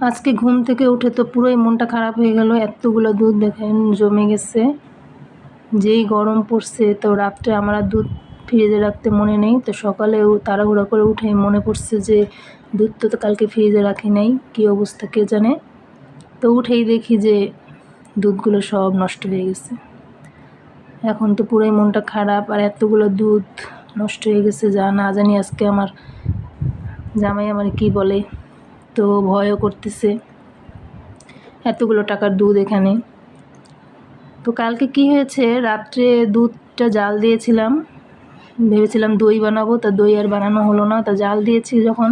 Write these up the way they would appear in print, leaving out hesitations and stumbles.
আজকে ঘুম থেকে উঠে তো পুরোই মনটা খারাপ হয়ে গেল। এতগুলো দুধ দেখেন জমে গেছে। যেই গরম পড়ছে তো রাত্রে আমার আর দুধ ফ্রিজে রাখতে মনে নেই, তো সকালেও তাড়াহুড়া করে উঠে মনে পড়ছে যে দুধ তো কালকে ফ্রিজে রাখি নাই, কী অবস্থা কে জানে। তো উঠেই দেখি যে দুধগুলো সব নষ্ট হয়ে গেছে। এখন তো পুরোই মনটা খারাপ, আর এতগুলো দুধ নষ্ট হয়ে গেছে, যা না জানি আজকে আমার জামাই আমার কি বলে। তো ভয়ও করতেছে, এতগুলো টাকার দুধ এখানে। তো কালকে কি হয়েছে, রাত্রে দুধটা জাল দিয়েছিলাম, ভেবেছিলাম দই বানাবো, তা দই আর বানানো হলো না। তা জাল দিয়েছি যখন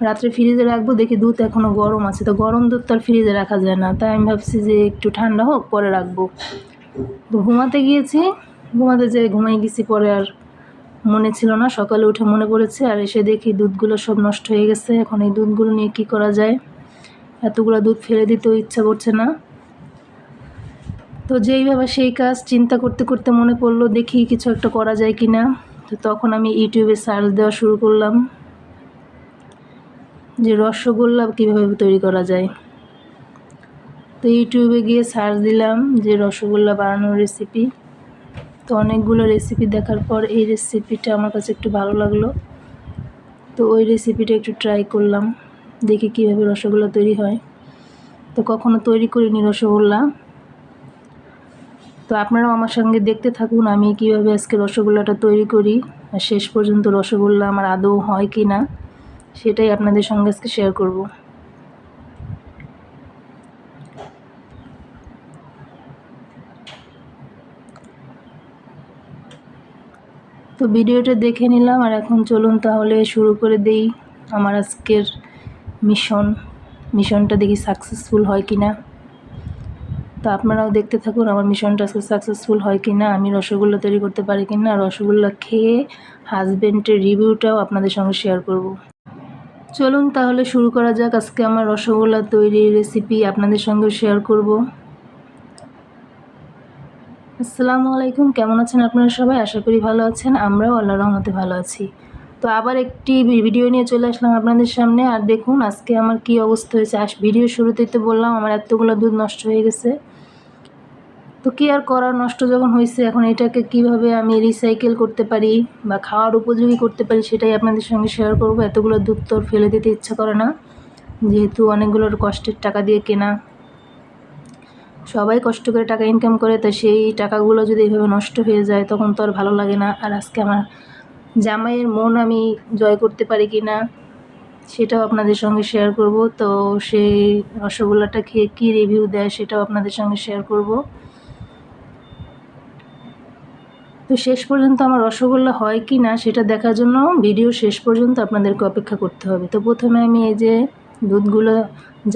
রাত্রে ফ্রিজে রাখবো, দেখি দুধ এখনও গরম আছে। তো গরম দুধ তো আর ফ্রিজে রাখা যায় না, তাই আমি ভাবছি যে একটু ঠান্ডা হোক পরে রাখবো। তো ঘুমাতে গিয়েছি, ঘুমাতে যেয়ে ঘুমাই গেছি, পরে আর মনে ছিল না। সকালে উঠে মনে পড়েছে, আর এসে দেখি দুধগুলো সব নষ্ট হয়ে গেছে। এখন এই দুধগুলো নিয়ে কি করা যায়, এতগুলো দুধ ফেলে দিতেও ইচ্ছা করছে না। তো যেইভাবে সেই কাজ চিন্তা করতে করতে মনে পড়লো দেখি কিছু একটা করা যায় কি না। তো তখন আমি ইউটিউবে সার্চ দেওয়া শুরু করলাম যে রসগোল্লা কীভাবে তৈরি করা যায়। তো ইউটিউবে গিয়ে সার্চ দিলাম যে রসগোল্লা বানানোর রেসিপি। তো অনেকগুলো রেসিপি দেখার পর এই রেসিপিটা আমার কাছে একটু ভালো লাগলো, তো ওই রেসিপিটা একটু ট্রাই করলাম, দেখি কীভাবে রসগোল্লা তৈরি হয়। তো কখনো তৈরি করিনি রসগোল্লা, তো আপনারাও আমার সঙ্গে দেখতে থাকুন আমি কীভাবে আজকে রসগোল্লাটা তৈরি করি, আর শেষ পর্যন্ত রসগোল্লা আমার আদৌ হয় কি না সেটাই আপনাদের সঙ্গে আজকে শেয়ার করব। তো ভিডিওটা দেখে নিলাম, আর এখন চলুন তাহলে শুরু করে দেই আমার আজকের মিশনটা দেখি সাকসেসফুল হয় কি না। তো আপনারাও দেখতে থাকুন আমার মিশনটা আজকে সাকসেসফুল হয় কি না, আমি রসগোল্লা তৈরি করতে পারি কি না, রসগোল্লা খেয়ে হাজব্যান্ডের রিভিউটাও আপনাদের সঙ্গে শেয়ার করব। চলুন তাহলে শুরু করা যাক। আজকে আমার রসগোল্লা তৈরির রেসিপি আপনাদের সঙ্গে শেয়ার করব। আসসালামু আলাইকুম, কেমন আছেন আপনারা সবাই? আশা করি ভালো আছেন, আমরাও আল্লাহর রহমতে ভালো আছি। তো আবার একটি ভিডিও নিয়ে চলে আসলাম আপনাদের সামনে। আর দেখুন আজকে আমার কি অবস্থা হয়েছে। ভিডিও শুরুতেই তো বললাম আমার এতগুলো দুধ নষ্ট হয়ে গেছে। তো কি আর করার, নষ্ট যখন হয়েছে এখন এটাকে কিভাবে আমি রিসাইকেল করতে পারি বা খাওয়ার উপযোগী করতে পারি সেটাই আপনাদের সঙ্গে শেয়ার করব। এতগুলো দুধ তো ফেলে দিতে ইচ্ছা করে না, যেহেতু অনেকগুলোর কষ্টের টাকা দিয়ে কেনা, সবাই কষ্ট করে টাকা ইনকাম করে, তো সেই টাকাগুলো যদি এইভাবে নষ্ট হয়ে যায় তখন তো আর ভালো লাগে না। আর আজকে আমার জামাইয়ের মন আমি জয় করতে পারি কি না সেটাও আপনাদের সঙ্গে শেয়ার করব। তো সেই রসগোল্লাটা খেয়ে কী রিভিউ দেয় সেটাও আপনাদের সঙ্গে শেয়ার করব। তো শেষ পর্যন্ত আমার রসগোল্লা হয় কি না সেটা দেখার জন্য ভিডিও শেষ পর্যন্ত আপনাদেরকে অপেক্ষা করতে হবে। তো প্রথমে আমি এই যে দুধগুলো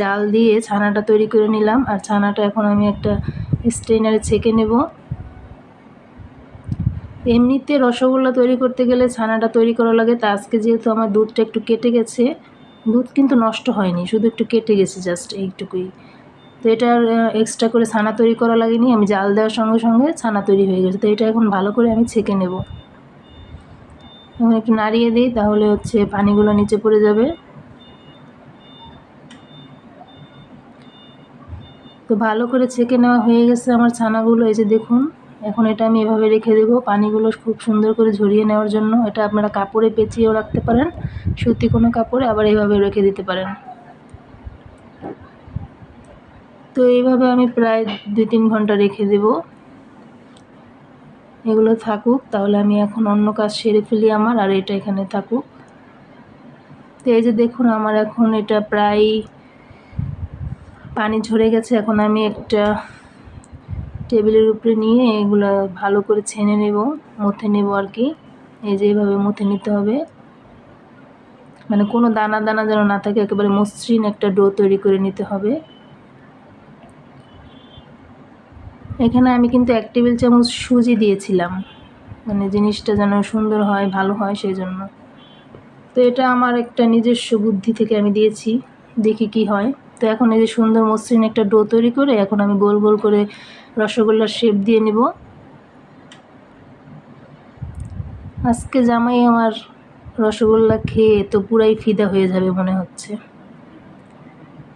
জাল দিয়ে ছানাটা তৈরি করে নিলাম, আর ছানাটা এখন আমি একটা স্ট্রেনারে ছেঁকে নেব। এমনিতে রসগোল্লা তৈরি করতে গেলে ছানাটা তৈরি করা লাগে, তা আজকে যেহেতু আমার দুধটা একটু কেটে গেছে, দুধ কিন্তু নষ্ট হয়নি, শুধু একটু কেটে গেছে জাস্ট এইটুকুই। তো এটার এক্সট্রা করে ছানা তৈরি করা লাগেনি, আমি জাল দেওয়ার সঙ্গে সঙ্গে ছানা তৈরি হয়ে গেছে। তো এটা এখন ভালো করে আমি ছেঁকে নেব। এখন একটু নাড়িয়ে দিই, তাহলে হচ্ছে পানিগুলো নিচে পড়ে যাবে। তো ভালো করে ছেঁকে নেওয়া হয়ে গেছে আমার ছানাগুলো, এই যে দেখুন। এখন এটা আমি এভাবে রেখে দেব পানিগুলো খুব সুন্দর করে ঝরিয়ে নেওয়ার জন্য। এটা আপনারা কাপড়ে পেঁচিয়েও রাখতে পারেন, সুতি কোনো কাপড়ে, আবার এইভাবে রেখে দিতে পারেন। তো এইভাবে আমি প্রায় 2-3 ঘন্টা রেখে দেব, এগুলো থাকুক। তাহলে আমি এখন অন্য কাজ সেরে ফেলি আমার, আর এটা এখানে থাকুক। তো এই যে দেখুন আমার এখন এটা প্রায় পানি ঝরে গেছে। এখন আমি একটা টেবিলের উপরে নিয়ে এগুলো ভালো করে ছেনে নেব, মথে নেব আর কি। এই যে এইভাবে মথে নিতে হবে, মানে কোনো দানা দানা যেন না থাকে, একেবারে মসৃণ একটা ডো তৈরি করে নিতে হবে। এখানে আমি কিন্তু 1 টেবিল চামচ সুজি দিয়েছিলাম, মানে জিনিসটা যেন সুন্দর হয়, ভালো হয় সেই জন্য। তো এটা আমার একটা নিজস্ব বুদ্ধি থেকে আমি দিয়েছি, দেখি কি হয়। তো এখন এই যে সুন্দর মসৃণ একটা ডো তৈরি করে এখন আমি গোল গোল করে রসগোল্লার শেপ দিয়ে নেব। আজকে জামাই আমার রসগোল্লা খেয়ে তো পুরাই ফিদা হয়ে যাবে মনে হচ্ছে।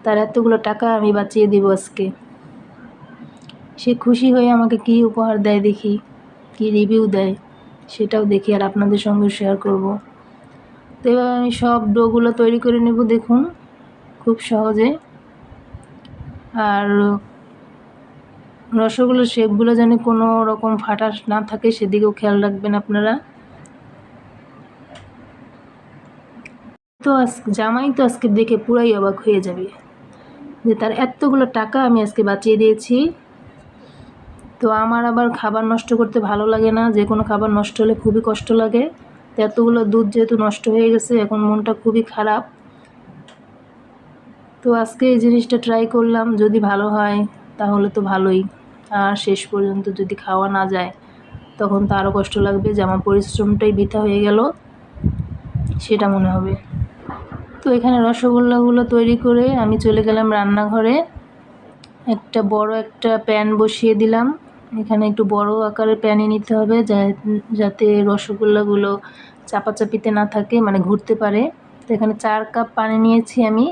তার এতগুলো টাকা আমি বাঁচিয়ে দিব আজকে। সে খুশি হয়ে আমাকে কি উপহার দেয় দেখি, কি রিভিউ দেয় সেটাও দেখি আর আপনাদের সঙ্গে শেয়ার করব। তো এভাবে আমি সব ডোগুলো তৈরি করে নেব দেখুন, খুব সহজে। আর রসগোল্লার শেপগুলো যেন কোনো রকম ফাটা না থাকে সেদিকেও খেয়াল রাখবেন আপনারা। তো জামাই তো আজকে দেখে পুরাই অবাক হয়ে যাবে যে তার এতগুলো টাকা আমি আজকে বাঁচিয়ে দিয়েছি। তো আমার আবার খাবার নষ্ট করতে ভালো লাগে না, যে কোনো খাবার নষ্ট হলে খুবই কষ্ট লাগে। তো এতগুলো দুধ যেহেতু নষ্ট হয়ে গেছে, এখন মনটা খুবই খারাপ। তো আজকে এই জিনিসটা ট্রাই করলাম, যদি ভালো হয় তাহলে তো ভালোই, আর শেষ পর্যন্ত যদি খাওয়া না যায় তখন তো আরও কষ্ট লাগবে যে আমার পরিশ্রমটাই বৃথা হয়ে গেল, সেটা মনে হবে। তো এখানে রসগোল্লাগুলো তৈরি করে আমি চলে গেলাম রান্নাঘরে। একটা বড় একটা প্যান বসিয়ে দিলাম। এখানে একটু বড় আকারের প্যানে নিতে হবে যাতে রসগোল্লাগুলো চাপাচাপিতে না থাকে, মানে ঘুরতে পারে। তো এখানে 4 কাপ পানি নিয়েছি আমি,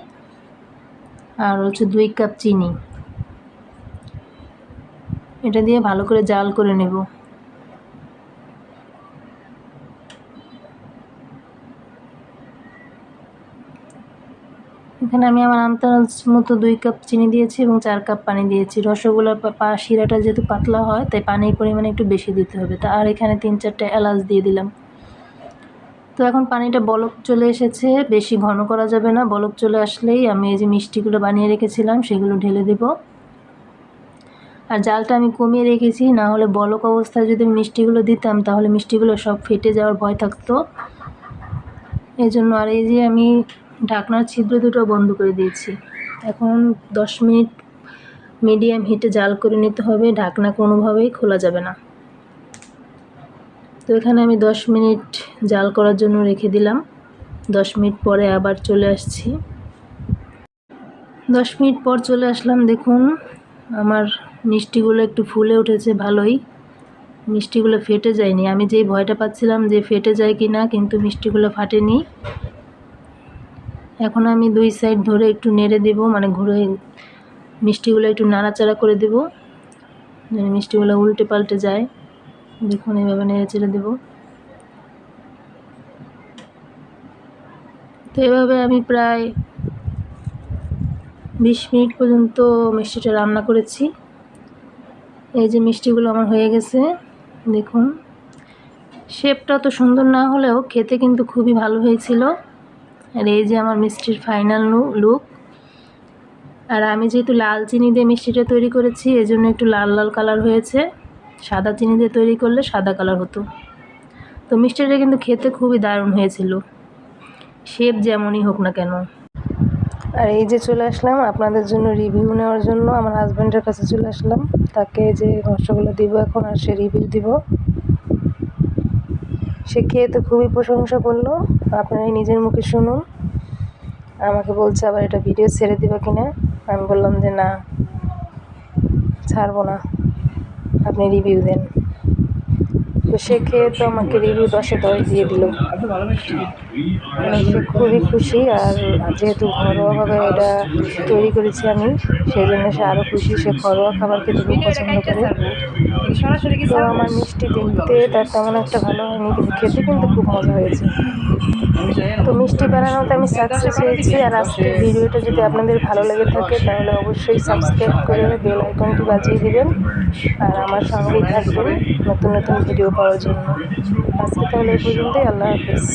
আর হচ্ছে 2 কাপ চিনি। এটা দিয়ে ভালো করে জাল করে নেব। এখানে আমি আমার আন্দাজ মতো 2 কাপ চিনি দিয়েছি এবং 4 কাপ পানি দিয়েছি। রসগোল্লার শিরাটা যেহেতু পাতলা হয় তাই পানির পরিমাণ একটু বেশি দিতে হবে। আর এখানে 3-4টা এলাচ দিয়ে দিলাম। তো এখন পানিটা বলক চলে এসেছে, বেশি ঘন করা যাবে না। বলক চলে আসলেই আমি এই যে মিষ্টিগুলো বানিয়ে রেখেছিলাম সেগুলো ঢেলে দেব। আর জালটা আমি কমিয়ে রেখেছি, না হলে বলক অবস্থায় যদি মিষ্টিগুলো দিতাম তাহলে মিষ্টিগুলো সব ফেটে যাওয়ার ভয় থাকতো, এই জন্য। আর এই যে আমি ঢাকনার ছিদ্র দুটো বন্ধ করে দিয়েছি। এখন 10 মিনিট মিডিয়াম হিটে জাল করে নিতে হবে, ঢাকনা কোনোভাবেই খোলা যাবে না। তো এখানে আমি 10 মিনিট জাল করার জন্য রেখে দিলাম। 10 মিনিট পরে আবার চলে আসছি। 10 মিনিট পর চলে আসলাম, দেখুন আমার মিষ্টিগুলো একটু ফুলে উঠেছে ভালোই, মিষ্টিগুলো ফেটে যায়নি। আমি যেই ভয়টা পাচ্ছিলাম যে ফেটে যায় কি না, কিন্তু মিষ্টিগুলো ফাটেনি। এখন আমি 2 সাইড ধরে একটু নেড়ে দেব, মানে ঘুরে মিষ্টিগুলো একটু নাড়াচাড়া করে দেব যেন মিষ্টিগুলো উল্টে পাল্টে যায়। দেখুন এইভাবে নেড়ে চেড়ে দেব। তো এভাবে আমি প্রায় 20 মিনিট পর্যন্ত মিষ্টিটা রান্না করেছি। এই যে মিষ্টিগুলো আমার হয়ে গেছে, দেখুন শেপটা তো সুন্দর না হলেও খেতে কিন্তু খুবই ভালো হয়েছিল। আর এই যে আমার মিষ্টির ফাইনাল লুক। আর আমি যেহেতু লাল চিনি দিয়ে মিষ্টিটা তৈরি করেছি এজন্য একটু লাল লাল কালার হয়েছে, সাদা চিনি দিয়ে তৈরি করলে সাদা কালার হতো। তো মিষ্টিটা কিন্তু খেতে খুবই দারুণ হয়েছিল, শেপ যেমনই হোক না কেন। আর এই যে চলে আসলাম আপনাদের জন্য রিভিউ নেওয়ার জন্য, আমার হাজব্যান্ডের কাছে চলে আসলাম, তাকে যে রসগোল্লা দিব এখন আর সে রিভিউ দিব। সে খেয়ে তো খুবই প্রশংসা করলো, আপনারাই নিজের মুখে শুনুন। আমাকে বলছে আবার এটা ভিডিও ছেড়ে দিবা কিনা। আমি বললাম যে না, ছাড়বো না, আপনি রিভিউ দেন। তো সে খেয়ে তো আমাকে রিভিউ 10-এ 10 দিয়ে দিল। সে খুবই খুশি, আর যেহেতু ঘরোয়াভাবে এটা তৈরি করেছি আমি, সেই জন্য সে আরও খুশি। সে ঘরোয়া খাবার খেতে খুব পছন্দ করে। তো আমার মিষ্টি দেখতে তার তেমন একটা ভালো হয়নি, কিন্তু খেতে কিন্তু খুব মজা হয়েছে। তো মিষ্টি বানানোতে আমি সাকসেস হয়েছি। আর আজকের ভিডিওটা যদি আপনাদের ভালো লেগে থাকে তাহলে অবশ্যই সাবস্ক্রাইব করে বেল আইকনটি বাজিয়ে দেবেন, আর আমার সঙ্গেই থাকবেন নতুন নতুন ভিডিও পাওয়ার জন্য। আজকে তাহলে এই পর্যন্তই, আল্লাহ হাফেজ।